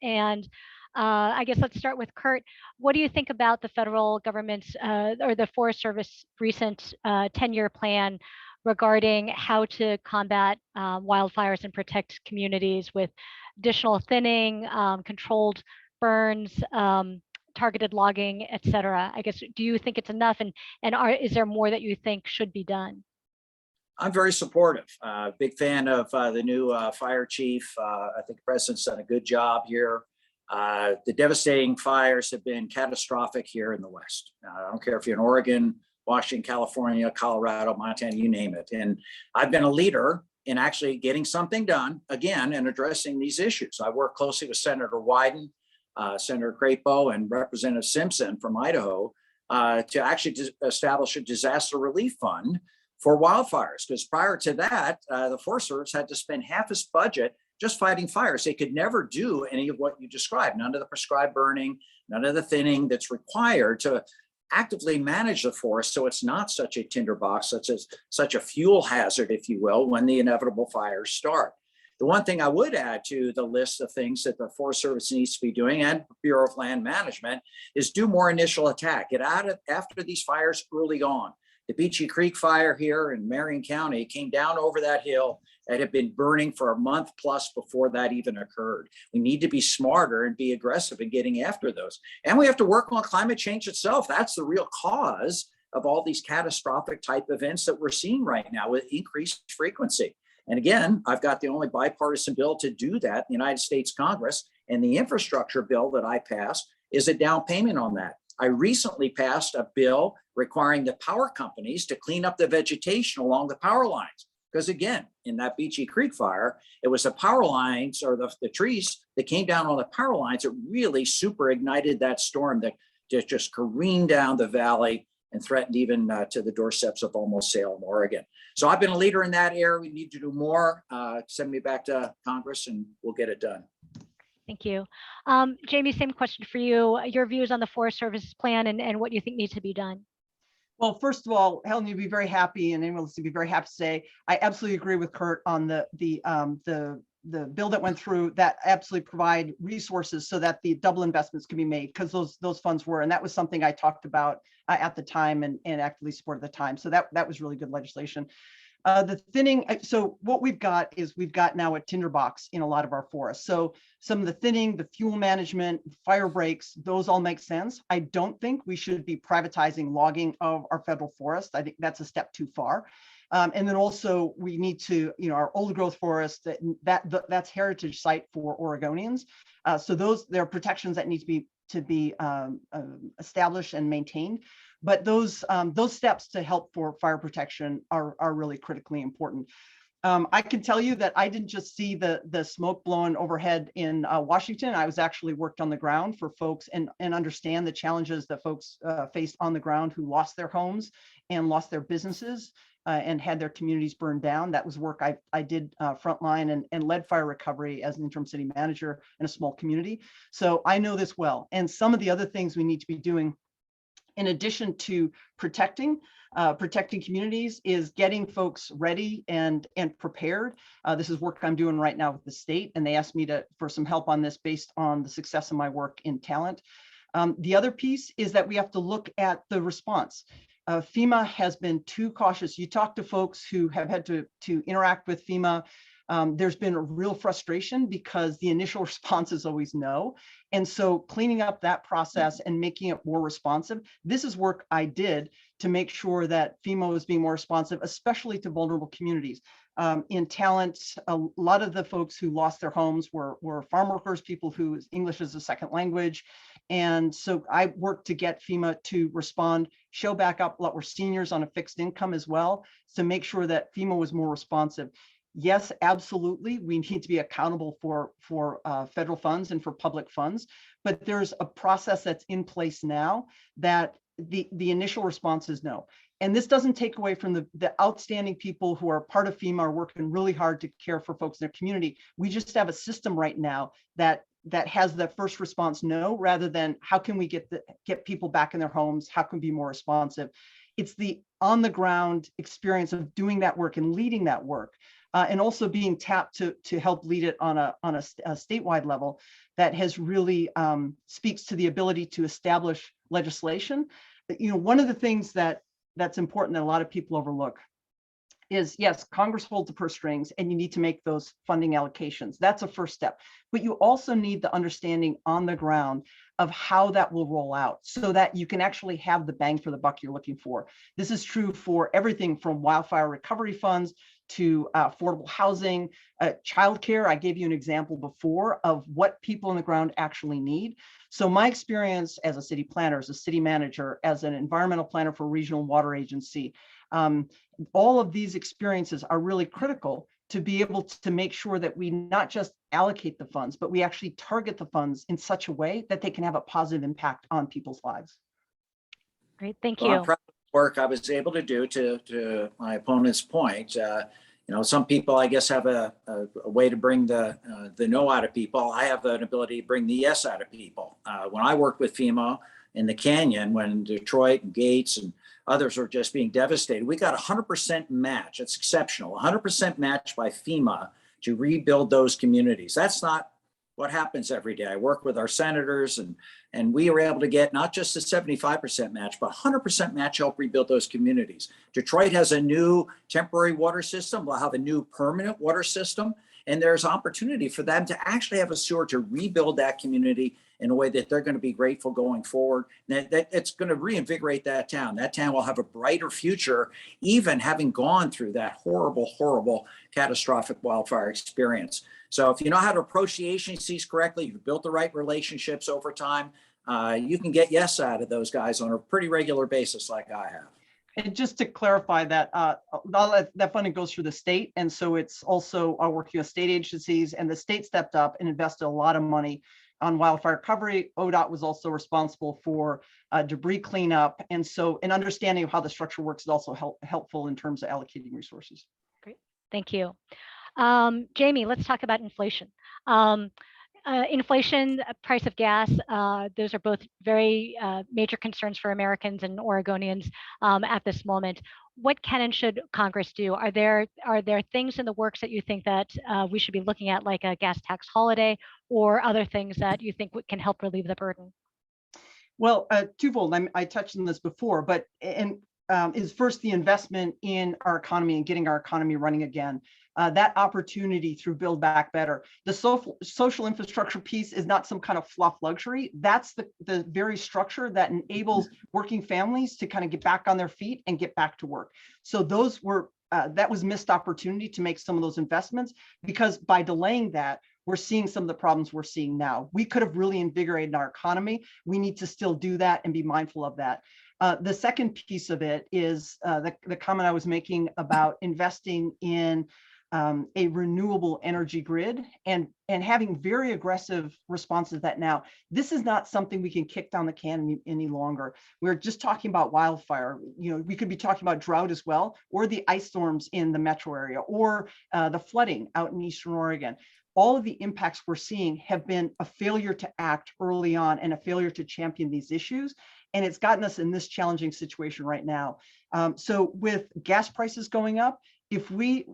and I guess let's start with Kurt. What do you think about the federal government's or the Forest Service recent 10-year plan regarding how to combat wildfires and protect communities with additional thinning, controlled burns, targeted logging, et cetera? I guess, do you think it's enough, and is there more that you think should be done? I'm very supportive. Big fan of the new fire chief. I think the president's done a good job here. The devastating fires have been catastrophic here in the West. I don't care if you're in Oregon, Washington, California, Colorado, Montana, you name it. And I've been a leader in actually getting something done again and addressing these issues. I work closely with Senator Wyden, Senator Crapo, and Representative Simpson from Idaho to actually establish a disaster relief fund for wildfires. Because prior to that, the Forest Service had to spend half its budget just fighting fires. They could never do any of what you described, none of the prescribed burning, none of the thinning that's required to actively manage the forest so it's not such a tinderbox, such a fuel hazard, if you will, when the inevitable fires start. The one thing I would add to the list of things that the Forest Service needs to be doing, and Bureau of Land Management, is do more initial attack. Get out of after these fires early on. The Beachy Creek fire here in Marion County came down over that hill. It had been burning for a month plus before that even occurred. We need to be smarter and be aggressive in getting after those. And we have to work on climate change itself. That's the real cause of all these catastrophic type events that we're seeing right now with increased frequency. And again, I've got the only bipartisan bill to do that in the United States Congress, and the infrastructure bill that I passed is a down payment on that. I recently passed a bill requiring the power companies to clean up the vegetation along the power lines. Because again, in that Beachy Creek fire, it was the power lines or the trees that came down on the power lines that really super ignited that storm that just careened down the valley and threatened even to the doorsteps of almost Salem, Oregon. So I've been a leader in that area. We need to do more. Send me back to Congress and we'll get it done. Thank you. Jamie, same question for you. Your views on the Forest Services plan and what you think needs to be done. Well, first of all, Helen, you'd be very happy, and anyone else would be very happy to say, I absolutely agree with Kurt on the bill that went through that absolutely provide resources so that the double investments can be made, because those funds were, and that was something I talked about at the time and actively supported at the time. So that was really good legislation. The thinning, so what we've got is we've got now a tinderbox in a lot of our forests. So some of the thinning, the fuel management, fire breaks, those all make sense. I don't think we should be privatizing logging of our federal forest. I think that's a step too far. And then also we need to, our old growth forest, that's heritage site for Oregonians. So there are protections that need to be established and maintained. But those steps to help for fire protection are really critically important. I can tell you that I didn't just see the smoke blowing overhead in Washington. I was actually worked on the ground for folks and understand the challenges that folks faced on the ground who lost their homes and lost their businesses and had their communities burned down. That was work I did frontline and led fire recovery as an interim city manager in a small community. So I know this well. And some of the other things we need to be doing in addition to protecting communities is getting folks ready and prepared. This is work I'm doing right now with the state, and they asked me for some help on this based on the success of my work in talent. The other piece is that we have to look at the response. FEMA has been too cautious. You talk to folks who have had to interact with FEMA. There's been a real frustration because the initial response is always no. And so cleaning up that process and making it more responsive, this is work I did to make sure that FEMA was being more responsive, especially to vulnerable communities. In talent, a lot of the folks who lost their homes were farm workers, people whose English is a second language. And so I worked to get FEMA to respond, show back up a lot. We're seniors on a fixed income as well, to make sure that FEMA was more responsive. Yes, absolutely. We need to be accountable for federal funds and for public funds, but there's a process that's in place now that the initial response is no. And this doesn't take away from the outstanding people who are part of FEMA, are working really hard to care for folks in their community. We just have a system right now that has the first response no, rather than how can we get people back in their homes? How can we be more responsive? It's the on the ground experience of doing that work and leading that work. And also being tapped to help lead it on a statewide level that has really speaks to the ability to establish legislation. One of the things that's important that a lot of people overlook is, yes, Congress holds the purse strings and you need to make those funding allocations. That's a first step. But you also need the understanding on the ground of how that will roll out so that you can actually have the bang for the buck you're looking for. This is true for everything from wildfire recovery funds to affordable housing, childcare. I gave you an example before of what people on the ground actually need. So my experience as a city planner, as a city manager, as an environmental planner for a regional water agency, all of these experiences are really critical to be able to make sure that we not just allocate the funds, but we actually target the funds in such a way that they can have a positive impact on people's lives. Great, thank you. I'm proud of the work I was able to do to my opponent's point. Some people, I guess, have a way to bring the no out of people. I have an ability to bring the yes out of people. When I worked with FEMA in the Canyon, when Detroit and Gates and others are just being devastated, we got 100% match. It's exceptional. 100% match by FEMA to rebuild those communities. That's not what happens every day. I work with our senators and we were able to get not just a 75% match, but 100% match help rebuild those communities. Detroit has a new temporary water system. We'll have a new permanent water system. And there's opportunity for them to actually have a sewer to rebuild that community in a way that they're going to be grateful going forward. That it's going to reinvigorate that town. That town will have a brighter future, even having gone through that horrible, horrible, catastrophic wildfire experience. So if you know how to approach the agencies correctly, you've built the right relationships over time, you can get yes out of those guys on a pretty regular basis like I have. And just to clarify that, that funding goes through the state. And so it's also working with state agencies, and the state stepped up and invested a lot of money on wildfire recovery. ODOT was also responsible for debris cleanup. And so an understanding of how the structure works is also helpful in terms of allocating resources. Great, thank you. Jamie, let's talk about inflation. Inflation, price of gas, those are both very major concerns for Americans and Oregonians at this moment. What can and should Congress do? Are there things in the works that you think that we should be looking at, like a gas tax holiday, or other things that you think can help relieve the burden? Well, twofold. I touched on this before, but is first the investment in our economy and getting our economy running again. That opportunity through Build Back Better. The social infrastructure piece is not some kind of fluff luxury. That's the very structure that enables working families to kind of get back on their feet and get back to work. So those were that was missed opportunity to make some of those investments, because by delaying that, we're seeing some of the problems we're seeing now. We could have really invigorated our economy. We need to still do that and be mindful of that. The second piece of it is the comment I was making about investing in a renewable energy grid and having very aggressive responses to that now. This is not something we can kick down the can any longer. We're just talking about wildfire. You know, we could be talking about drought as well, or the ice storms in the metro area, or the flooding out in Eastern Oregon. All of the impacts we're seeing have been a failure to act early on and a failure to champion these issues. And it's gotten us in this challenging situation right now. So with gas prices going up, if we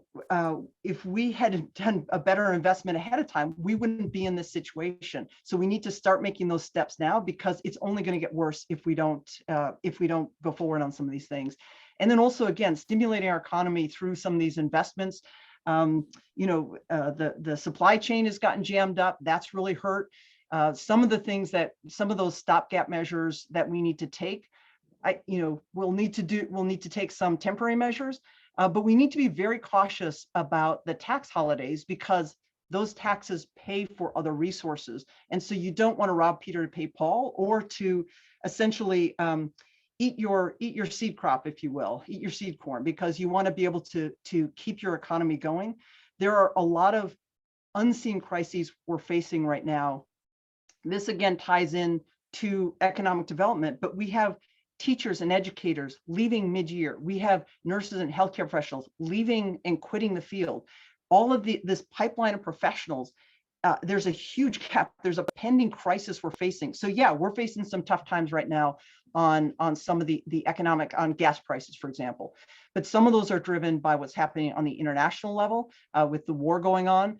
had done a better investment ahead of time, we wouldn't be in this situation. So we need to start making those steps now, because it's only going to get worse if we don't go forward on some of these things. And then also, again, stimulating our economy through some of these investments. The supply chain has gotten jammed up. That's really hurt. Some of those stopgap measures that we need to take, we'll need to take some temporary measures, but we need to be very cautious about the tax holidays, because those taxes pay for other resources. And so you don't want to rob Peter to pay Paul, or to essentially eat your seed crop, if you will, eat your seed corn, because you want to be able to keep your economy going. There are a lot of unseen crises we're facing right now. This again ties in to economic development, but we have teachers and educators leaving mid-year. We have nurses and healthcare professionals leaving and quitting the field. All of this pipeline of professionals, there's a huge gap. There's a pending crisis we're facing. So yeah, we're facing some tough times right now on some of the economic, on gas prices, for example. But some of those are driven by what's happening on the international level with the war going on.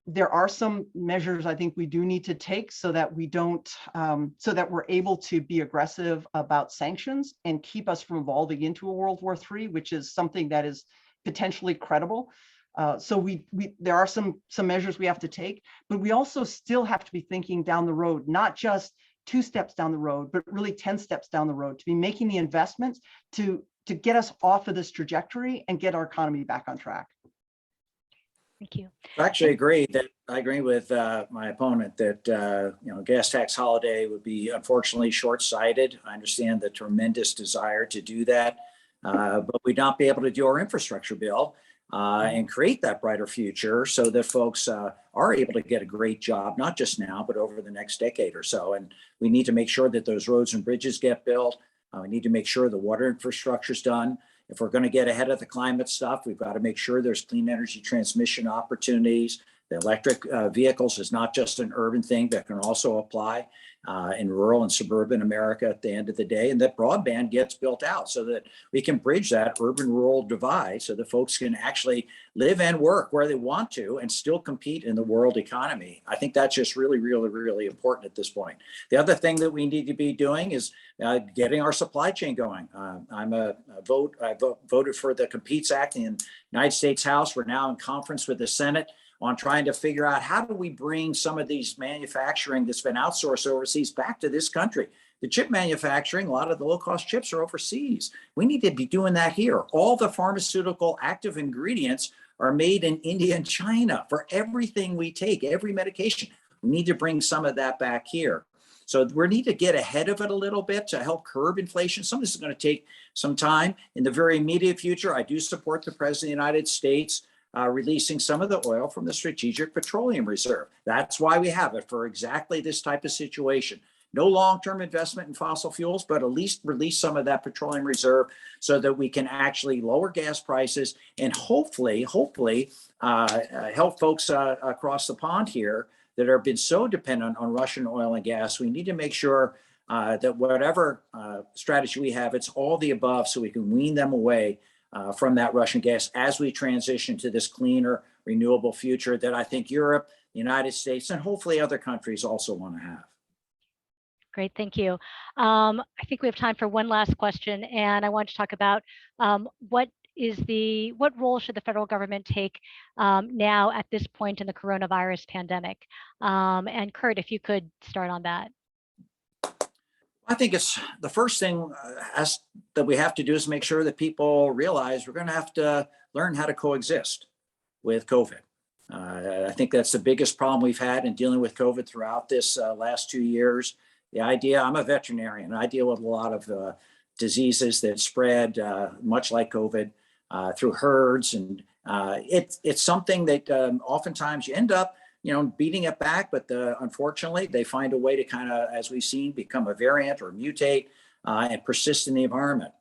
There are some measures I think we do need to take so that we don't, so that we're able to be aggressive about sanctions and keep us from evolving into a World War III, which is something that is potentially credible. So there are some measures we have to take, but we also still have to be thinking down the road, not just 2 steps down the road, but really 10 steps down the road, to be making the investments to get us off of this trajectory and get our economy back on track. Thank you. I actually agree with my opponent that gas tax holiday would be unfortunately short-sighted. I understand the tremendous desire to do that, but we'd not be able to do our infrastructure bill and create that brighter future so that folks are able to get a great job, not just now, but over the next decade or so. And we need to make sure that those roads and bridges get built. We need to make sure the water infrastructure is done. If we're going to get ahead of the climate stuff, we've got to make sure there's clean energy transmission opportunities. The electric vehicles is not just an urban thing, that can also apply in rural and suburban America at the end of the day, and that broadband gets built out so that we can bridge that urban-rural divide so that folks can actually live and work where they want to and still compete in the world economy. I think that's just really, really, really important at this point. The other thing that we need to be doing is getting our supply chain going. I voted for the Competes Act in the United States House. We're now in conference with the Senate on trying to figure out how do we bring some of these manufacturing that's been outsourced overseas back to this country. The chip manufacturing, a lot of the low-cost chips are overseas. We need to be doing that here. All the pharmaceutical active ingredients are made in India and China for everything we take, every medication. We need to bring some of that back here. So we need to get ahead of it a little bit to help curb inflation. Some of this is going to take some time. In the very immediate future, I do support the President of the United States releasing some of the oil from the Strategic Petroleum Reserve. That's why we have it, for exactly this type of situation. No long-term investment in fossil fuels, but at least release some of that petroleum reserve so that we can actually lower gas prices and hopefully help folks across the pond here that have been so dependent on Russian oil and gas. We need to make sure that whatever strategy we have, it's all the above so we can wean them away from that Russian gas as we transition to this cleaner, renewable future that I think Europe, the United States, and hopefully other countries also want to have. Great, thank you. I think we have time for one last question, and I want to talk about what role should the federal government take now at this point in the coronavirus pandemic? And Kurt, if you could start on that. I think it's the first thing that we have to do is make sure that people realize we're going to have to learn how to coexist with COVID. I think that's the biggest problem we've had in dealing with COVID throughout this last 2 years. The idea, I'm a veterinarian, I deal with a lot of diseases that spread much like COVID through herds. And it's something that oftentimes you end up, beating it back, but unfortunately they find a way to kind of, as we've seen, become a variant or mutate and persist in the environment.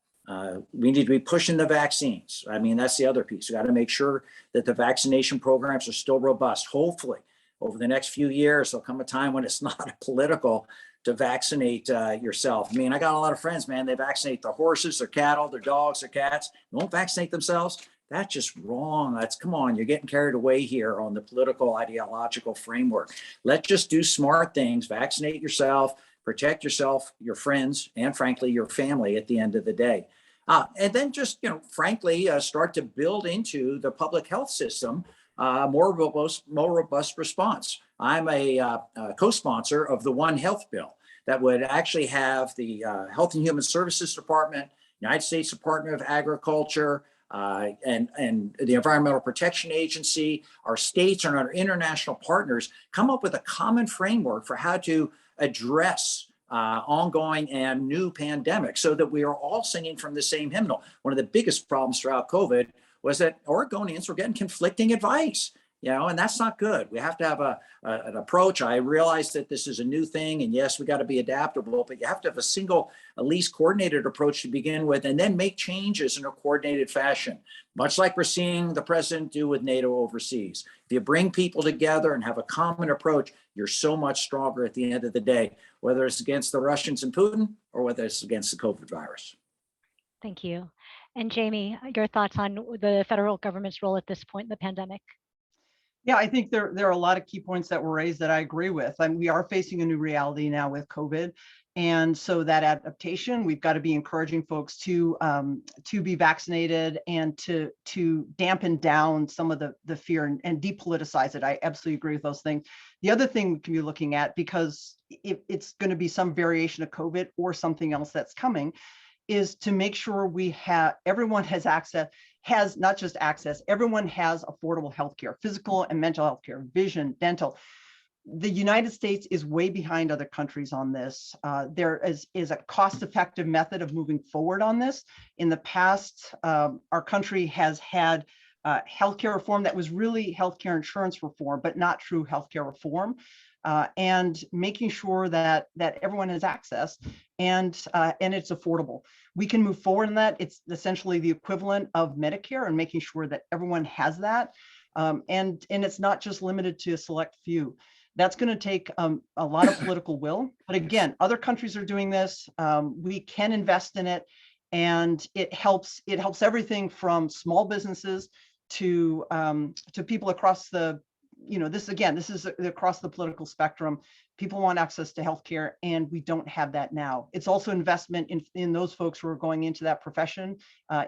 We need to be pushing the vaccines. I mean, that's the other piece. We got to make sure that the vaccination programs are still robust. Hopefully over the next few years, there'll come a time when it's not political to vaccinate yourself. I mean, I got a lot of friends, man, they vaccinate their horses, their cattle, their dogs, their cats, they won't vaccinate themselves. That's just wrong. Come on, you're getting carried away here on the political ideological framework. Let's just do smart things, vaccinate yourself, protect yourself, your friends, and frankly, your family at the end of the day. And then just, frankly, start to build into the public health system more robust response. I'm a co-sponsor of the One Health bill that would actually have the Health and Human Services Department, United States Department of Agriculture, and the Environmental Protection Agency, our states and our international partners come up with a common framework for how to address ongoing and new pandemics so that we are all singing from the same hymnal. One of the biggest problems throughout COVID was that Oregonians were getting conflicting advice, and that's not good. We have to have an approach. I realize that this is a new thing, and yes, we got to be adaptable, but you have to have a single, at least coordinated approach to begin with, and then make changes in a coordinated fashion, much like we're seeing the president do with NATO overseas. If you bring people together and have a common approach, you're so much stronger at the end of the day, whether it's against the Russians and Putin or whether it's against the COVID virus. Thank you. And Jamie, your thoughts on the federal government's role at this point in the pandemic? Yeah, I think there are a lot of key points that were raised that I agree with. We are facing a new reality now with COVID. And so that adaptation, we've got to be encouraging folks to be vaccinated and to dampen down some of the fear and depoliticize it. I absolutely agree with those things. The other thing we can be looking at, because it's going to be some variation of COVID or something else that's coming, is to make sure everyone has access, not just access, everyone has affordable healthcare, physical and mental healthcare, vision, dental. The United States is way behind other countries on this. There is a cost-effective method of moving forward on this. In the past, our country has had healthcare reform that was really healthcare insurance reform, but not true healthcare reform. And making sure that everyone has access and it's affordable. We can move forward in that. It's essentially the equivalent of Medicare and making sure that everyone has that. And it's not just limited to a select few. That's going to take a lot of political will. But again, other countries are doing this. We can invest in it, and it helps everything from small businesses to people across the this is across the political spectrum. People want access to healthcare, and we don't have that now. It's also investment in those folks who are going into that profession,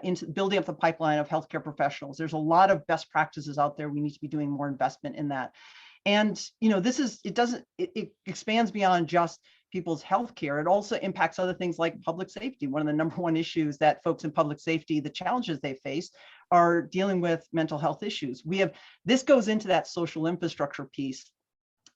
into building up the pipeline of healthcare professionals. There's a lot of best practices out there. We need to be doing more investment in that. And it expands beyond just people's healthcare. It also impacts other things like public safety. One of the number one issues that folks in public safety, the challenges they face, are dealing with mental health issues. This goes into that social infrastructure piece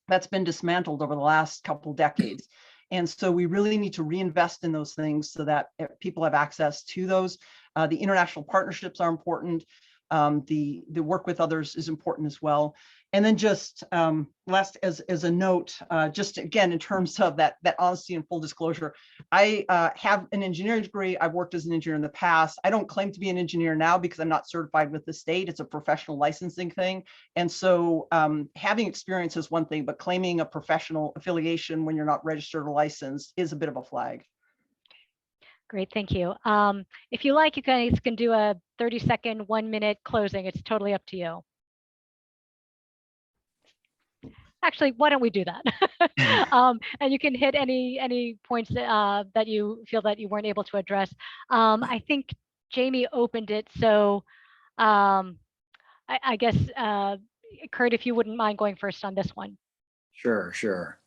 that's been dismantled over the last couple decades. And so we really need to reinvest in those things so that people have access to those. The international partnerships are important. The work with others is important as well. And then just last as a note, just again, in terms of that honesty and full disclosure, I have an engineering degree. I've worked as an engineer in the past. I don't claim to be an engineer now because I'm not certified with the state. It's a professional licensing thing. And so having experience is one thing, but claiming a professional affiliation when you're not registered or licensed is a bit of a flag. Great, thank you. If you like, you guys can do a 30-second, 1-minute closing. It's totally up to you. Actually, why don't we do that? And you can hit any points that you feel that you weren't able to address. I think Jamie opened it, so I guess, Kurt, if you wouldn't mind going first on this one. Sure.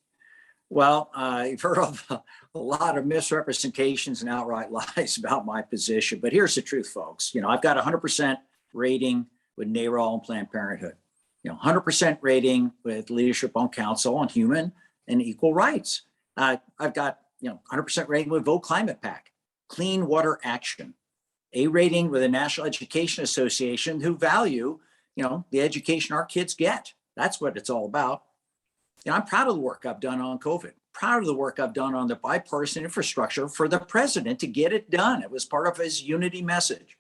Well, you've heard of a lot of misrepresentations and outright lies about my position, but here's the truth, folks. I've got 100% rating with NARAL and Planned Parenthood. 100% rating with Leadership on Council on Human and Equal Rights. I've got 100% rating with Vote Climate PAC, Clean Water Action, a rating with the National Education Association, who value the education our kids get. That's what it's all about. I'm proud of the work I've done on COVID, proud of the work I've done on the bipartisan infrastructure for the president to get it done. It was part of his unity message.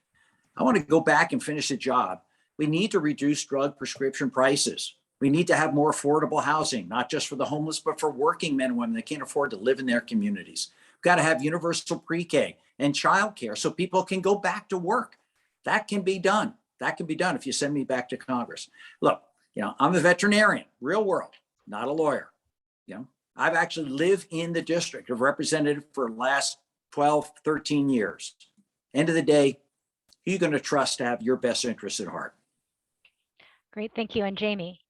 I want to go back and finish the job. We need to reduce drug prescription prices. We need to have more affordable housing, not just for the homeless, but for working men and women that can't afford to live in their communities. We've got to have universal pre-K and childcare so people can go back to work. That can be done. That can be done if you send me back to Congress. Look, I'm a veterinarian, real world, not a lawyer. I've actually lived in the district. I've represented for the last 12, 13 years. End of the day, who are you going to trust to have your best interests at heart? Great, thank you. And Jamie.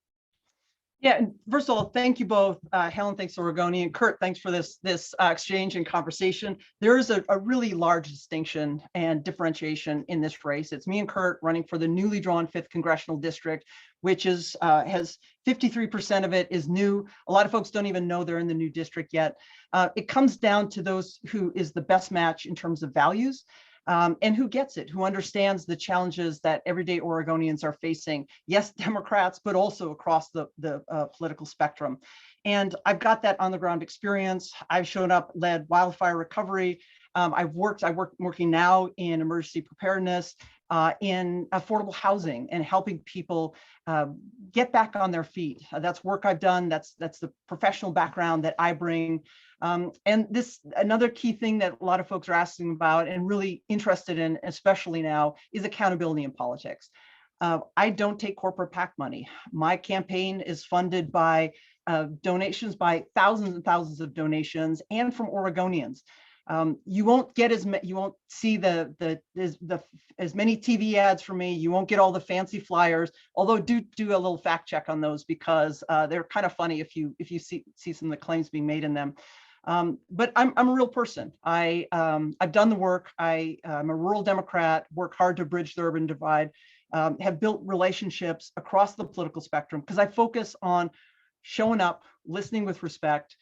Yeah, and first of all, thank you both. Helen, thanks to Oregonian. Kurt, thanks for this exchange and conversation. There is a really large distinction and differentiation in this race. It's me and Kurt running for the newly drawn 5th Congressional District, which has 53% of it is new. A lot of folks don't even know they're in the new district yet. It comes down to those who is the best match in terms of values. And who gets it, who understands the challenges that everyday Oregonians are facing. Yes, Democrats, but also across the political spectrum. And I've got that on the ground experience. I've shown up, led wildfire recovery. I'm working now in emergency preparedness, in affordable housing and helping people get back on their feet. That's work I've done. That's the professional background that I bring. And this, another key thing that a lot of folks are asking about and really interested in, especially now, is accountability in politics. I don't take corporate PAC money. My campaign is funded by donations, by thousands and thousands of donations, and from Oregonians. You won't get you won't see as many TV ads from me. You won't get all the fancy flyers, although do a little fact check on those because they're kind of funny if you see some of the claims being made in them. But I'm a real person. I've done the work. I'm a rural Democrat, work hard to bridge the urban divide, have built relationships across the political spectrum because I focus on showing up, listening with respect,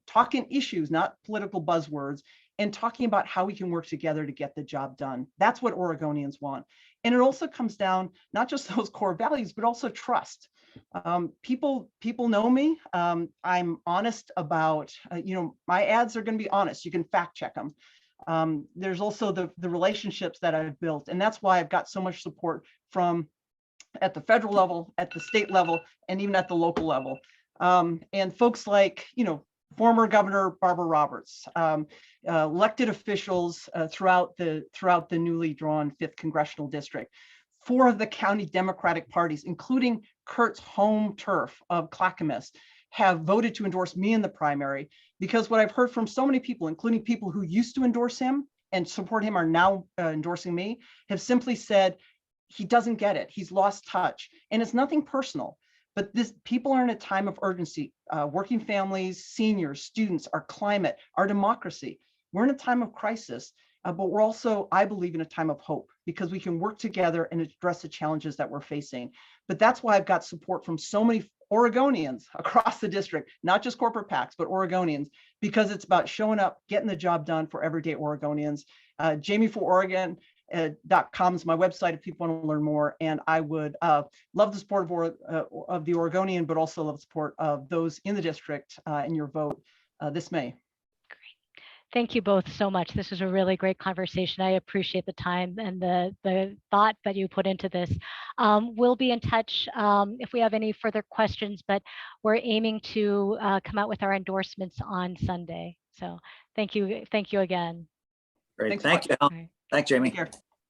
talking issues, not political buzzwords, and talking about how we can work together to get the job done. That's what Oregonians want. And it also comes down, not just those core values, but also trust. People know me. I'm honest about, my ads are going to be honest. You can fact check them. There's also the relationships that I've built. And that's why I've got so much support from at the federal level, at the state level, and even at the local level. And folks like, former Governor Barbara Roberts, elected officials throughout the newly drawn 5th Congressional District, 4 of the county Democratic parties, including Kurt's home turf of Clackamas, have voted to endorse me in the primary because what I've heard from so many people, including people who used to endorse him and support him are now endorsing me, have simply said, he doesn't get it. He's lost touch. And it's nothing personal. But people are in a time of urgency, working families, seniors, students, our climate, our democracy. We're in a time of crisis. But we're also, I believe, in a time of hope because we can work together and address the challenges that we're facing. But that's why I've got support from so many Oregonians across the district, not just corporate PACs, but Oregonians, because it's about showing up, getting the job done for everyday Oregonians. JamieForOregon.com is my website if people want to learn more. And I would love the support of the Oregonian, but also love the support of those in the district in your vote this May. Thank you both so much. This was a really great conversation. I appreciate the time and the thought that you put into this. We'll be in touch if we have any further questions, but we're aiming to come out with our endorsements on Sunday. So thank you again. Great. Thank you. Thanks, Jamie. Take care.